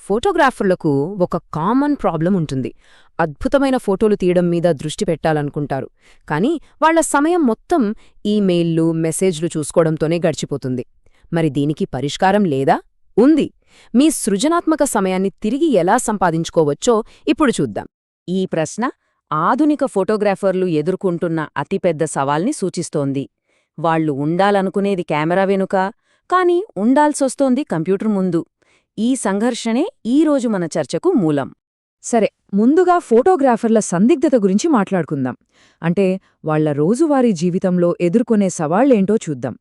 ఫోటోగ్రాఫర్లకు ఒక common problem ఉంటుంది. అద్భుతమైన ఫోటోలు తీయడం మీద దృష్టి పెట్టాలనుకుంటారు, కానీ వాళ్ల సమయం మొత్తం ఈమెయిల్లు, మెసేజ్లు చూసుకోవడంతోనే గడిచిపోతుంది. మరి దీనికి పరిష్కారం లేదా? ఉంది. మీ సృజనాత్మక సమయాన్ని తిరిగి ఎలా సంపాదించుకోవచ్చో ఇప్పుడు చూద్దాం. ఈ ప్రశ్న ఆధునిక ఫోటోగ్రాఫర్లు ఎదుర్కొంటున్న అతిపెద్ద సవాల్ని సూచిస్తోంది. వాళ్లు ఉండాలనుకునేది కెమెరా వెనుక, కానీ ఉండాల్సొస్తోంది కంప్యూటర్ ముందు. ఈ సంఘర్షణే ఈరోజు మన చర్చకు మూలం. సరే, ముందుగా ఫోటోగ్రాఫర్ల సందిగ్ధత గురించి మాట్లాడుకుందాం. అంటే వాళ్ల రోజువారీ జీవితంలో ఎదుర్కొనే సవాళ్లేంటో చూద్దాం.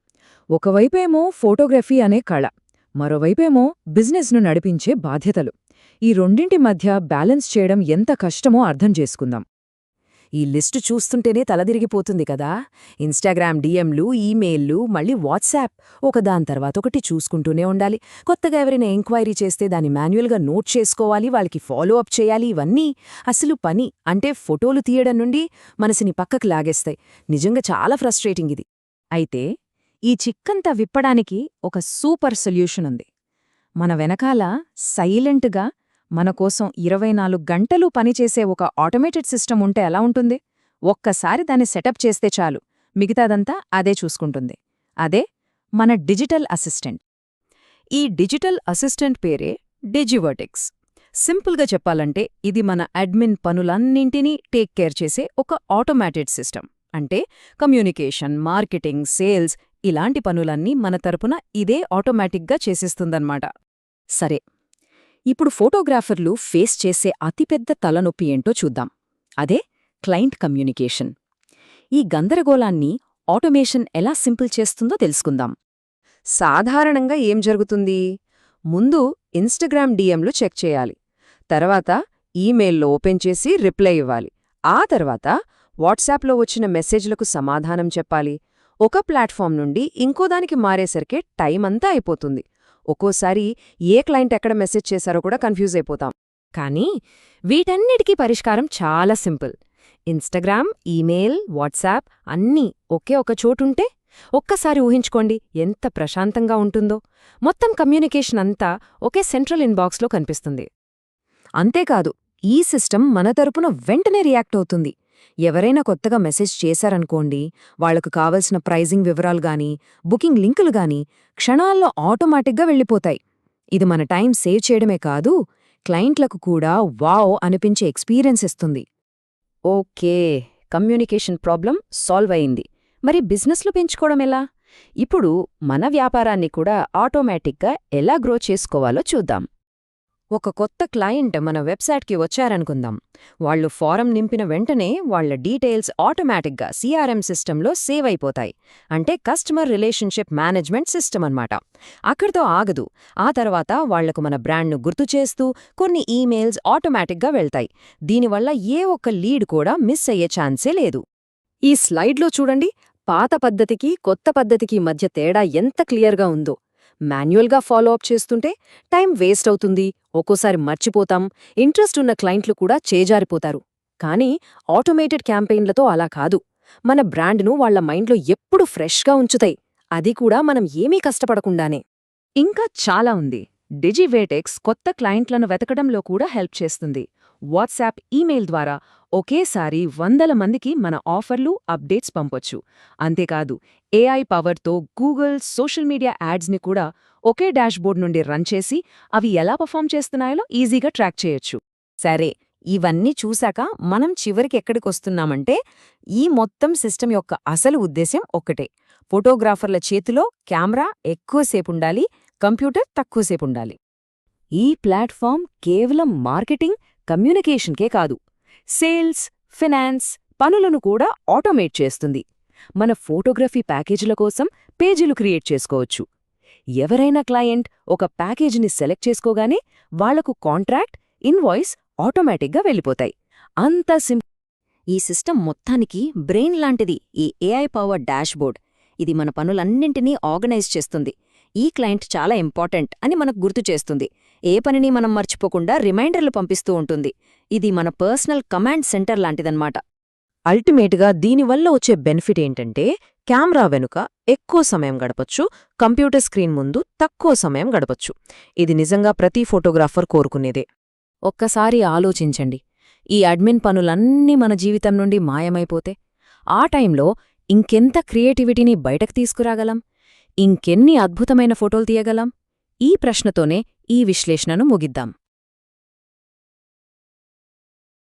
ఒకవైపేమో ఫోటోగ్రఫీ అనే కళ, మరోవైపేమో బిజినెస్ను నడిపించే బాధ్యతలు. ఈ రెండింటి మధ్య బ్యాలెన్స్ చేయడం ఎంత కష్టమో అర్థం చేసుకుందాం. ఈ లిస్టు చూస్తుంటేనే తలదిరిగిపోతుంది కదా. ఇన్స్టాగ్రామ్ డిఎంలు, ఈమెయిల్లు, మళ్ళీ వాట్సాప్, ఒకదాని తర్వాత ఒకటి చూసుకుంటూనే ఉండాలి. కొత్తగా ఎవరైనా ఎంక్వైరీ చేస్తే దాన్ని మాన్యువల్గా నోట్ చేసుకోవాలి, వాళ్ళకి ఫాలో అప్ చేయాలి. ఇవన్నీ అసలు పని అంటే ఫోటోలు తీయడం నుండి మనసుని పక్కకు లాగేస్తాయి. నిజంగా చాలా ఫ్రస్ట్రేటింగ్ ఇది. అయితే ఈ చిక్కంతా విప్పడానికి ఒక సూపర్ సొల్యూషన్ ఉంది. మన వెనకాల సైలెంట్గా మనకోసం 24 గంటలు పనిచేసే ఒక ఆటోమేటెడ్ సిస్టమ్ ఉంటే ఎలా ఉంటుంది? ఒక్కసారి దాన్ని సెటప్ చేస్తే చాలు, మిగతాదంతా అదే చూసుకుంటుంది. అదే మన డిజిటల్ అసిస్టెంట్. ఈ డిజిటల్ అసిస్టెంట్ పేరే డిజివర్టెక్స్. సింపుల్గా చెప్పాలంటే ఇది మన అడ్మిన్ పనులన్నింటినీ టేక్ కేర్ చేసే ఒక ఆటోమేటెడ్ సిస్టమ్. అంటే కమ్యూనికేషన్, మార్కెటింగ్, సేల్స్ ఇలాంటి పనులన్నీ మన తరపున ఇదే ఆటోమేటిక్గా చేసేస్తుందన్నమాట. సరే, ఇప్పుడు ఫోటోగ్రాఫర్లు ఫేస్ చేసే అతిపెద్ద తలనొప్పి ఏంటో చూద్దాం. అదే క్లయింట్ కమ్యూనికేషన్. ఈ గందరగోళాన్ని ఆటోమేషన్ ఎలా సింపుల్ చేస్తుందో తెలుసుకుందాం. సాధారణంగా ఏం జరుగుతుంది? ముందు ఇన్స్టాగ్రామ్ డిఎంలు చెక్ చేయాలి, తర్వాత ఈమెయిల్లో ఓపెన్ చేసి రిప్లై ఇవ్వాలి, ఆ తర్వాత వాట్సాప్లో వచ్చిన మెసేజ్లకు సమాధానం చెప్పాలి. ఒక ప్లాట్ఫామ్ నుండి ఇంకోదానికి మారేసరికే టైం అంతా అయిపోతుంది. ఒక్కోసారి ఏ క్లయింట్ ఎక్కడ మెసేజ్ చేశారో కూడా కన్ఫ్యూజ్ అయిపోతాం. కానీ వీటన్నిటికీ పరిష్కారం చాలా సింపుల్. ఇన్స్టాగ్రామ్, ఈమెయిల్, వాట్సాప్ అన్నీ ఒకే ఒక చోటుంటే ఒక్కసారి ఊహించుకోండి ఎంత ప్రశాంతంగా ఉంటుందో. మొత్తం కమ్యూనికేషన్ అంతా ఒకే సెంట్రల్ ఇన్బాక్స్లో కనిపిస్తుంది. అంతేకాదు, ఈ సిస్టమ్ మన తరపున వెంటనే రియాక్ట్ అవుతుంది. ఎవరైనా కొత్తగా మెసేజ్ చేశారనుకోండి, వాళ్లకు కావలసిన ప్రైజింగ్ వివరాలు గానీ, బుకింగ్ లింకులు గానీ క్షణాల్లో ఆటోమేటిక్గా వెళ్ళిపోతాయి. ఇది మన టైం సేవ్ చేయడమే కాదు, క్లయింట్లకు కూడా వావ్ అనిపించే ఎక్స్పీరియన్స్ ఇస్తుంది. ఓకే, కమ్యూనికేషన్ ప్రాబ్లం సాల్వ్ అయింది. మరి బిజినెస్లు పెంచుకోవడం ఎలా? ఇప్పుడు మన వ్యాపారాన్ని కూడా ఆటోమేటిక్గా ఎలా గ్రో చేసుకోవాలో చూద్దాం. ఒక కొత్త క్లయింట్ మన వెబ్సైట్కి వచ్చారనుకుందాం. వాళ్లు ఫారం నింపిన వెంటనే వాళ్ల డీటెయిల్స్ ఆటోమేటిక్గా సిఆర్ఎం సిస్టంలో సేవ్ అయిపోతాయి. అంటే కస్టమర్ రిలేషన్షిప్ మేనేజ్మెంట్ సిస్టమ్ అన్నమాట. అక్కడితో ఆగదు. ఆ తర్వాత వాళ్లకు మన బ్రాండ్ను గుర్తు చేస్తూ కొన్ని ఈమెయిల్స్ ఆటోమేటిక్గా వెళ్తాయి. దీనివల్ల ఏ ఒక్క లీడ్ కూడా మిస్ అయ్యే ఛాన్సే లేదు. ఈ స్లైడ్లో చూడండి, పాత పద్ధతికి కొత్త పద్ధతికి మధ్య తేడా ఎంత క్లియర్గా ఉందో. మాన్యువల్గా ఫాలో అప్ చేస్తుంటే టైం వేస్ట్ అవుతుంది, ఒక్కోసారి మర్చిపోతాం, ఇంట్రెస్ట్ ఉన్న క్లయింట్లు కూడా చేజారిపోతారు. కానీ ఆటోమేటెడ్ క్యాంపెయిన్లతో అలా కాదు. మన బ్రాండ్ను వాళ్ల మైండ్లో ఎప్పుడు ఫ్రెష్గా ఉంచుతాయి, అది కూడా మనం ఏమీ కష్టపడకుండానే. ఇంకా చాలా ఉంది. డిజివర్టెక్స్ కొత్త క్లయింట్లను వెతకడంలో కూడా హెల్ప్ చేస్తుంది. వాట్సాప్, ఈమెయిల్ ద్వారా ఒకేసారి 100 మందికి మన ఆఫర్లు, అప్డేట్స్ పంపొచ్చు. అంతేకాదు, ఏఐ పవర్తో గూగుల్, సోషల్ మీడియా యాడ్స్ని కూడా ఒకే డాష్బోర్డ్ నుండి రన్ చేసి అవి ఎలా పర్ఫామ్ చేస్తున్నాయో ఈజీగా ట్రాక్ చేయొచ్చు. సరే, ఇవన్నీ చూశాక మనం చివరికి ఎక్కడికొస్తున్నామంటే ఈ మొత్తం సిస్టమ్ యొక్క అసలు ఉద్దేశ్యం ఒక్కటే. ఫోటోగ్రాఫర్ల చేతిలో కెమెరా ఎక్కువసేపుండాలి, కంప్యూటర్ తక్కువసేపుండాలి. ఈ ప్లాట్ఫామ్ కేవలం మార్కెటింగ్, కమ్యూనికేషన్కే కాదు, సేల్స్, ఫినాన్స్ పనులను కూడా ఆటోమేట్ చేస్తుంది. మన ఫోటోగ్రఫీ ప్యాకేజీల కోసం పేజీలు క్రియేట్ చేసుకోవచ్చు. ఎవరైనా క్లయింట్ ఒక ప్యాకేజీని సెలెక్ట్ చేసుకోగానే వాళ్లకు కాంట్రాక్ట్, ఇన్వాయిస్ ఆటోమేటిక్గా వెళ్ళిపోతాయి. అంత ఈ సిస్టమ్ మొత్తానికి బ్రెయిన్ లాంటిది ఈ ఏఐ పవర్ డాష్బోర్డ్. ఇది మన పనులన్నింటినీ ఆర్గనైజ్ చేస్తుంది. ఈ క్లయింట్ చాలా ఇంపార్టెంట్ అని మనకు గుర్తు చేస్తుంది. ఏ పనిని మనం మర్చిపోకుండా రిమైండర్లు పంపిస్తూ ఉంటుంది. ఇది మన పర్సనల్ కమాండ్ సెంటర్ లాంటిదన్నమాట. అల్టిమేట్గా దీనివల్ల వచ్చే బెనిఫిట్ ఏంటంటే కెమెరా వెనుక ఎక్కువ సమయం గడపొచ్చు, కంప్యూటర్ స్క్రీన్ ముందు తక్కువ సమయం గడపొచ్చు. ఇది నిజంగా ప్రతి ఫోటోగ్రాఫర్ కోరుకునేదే. ఒక్కసారి ఆలోచించండి, ఈ అడ్మిన్ పనులన్నీ మన జీవితం నుండి మాయమైపోతే ఆ టైంలో ఇంకెంత క్రియేటివిటీని బయటకు తీసుకురాగలం? ఇంకెన్ని అద్భుతమైన ఫోటోలు తీయగలం? ఈ ప్రశ్నతోనే ఈ విశ్లేషణను ముగిద్దాం.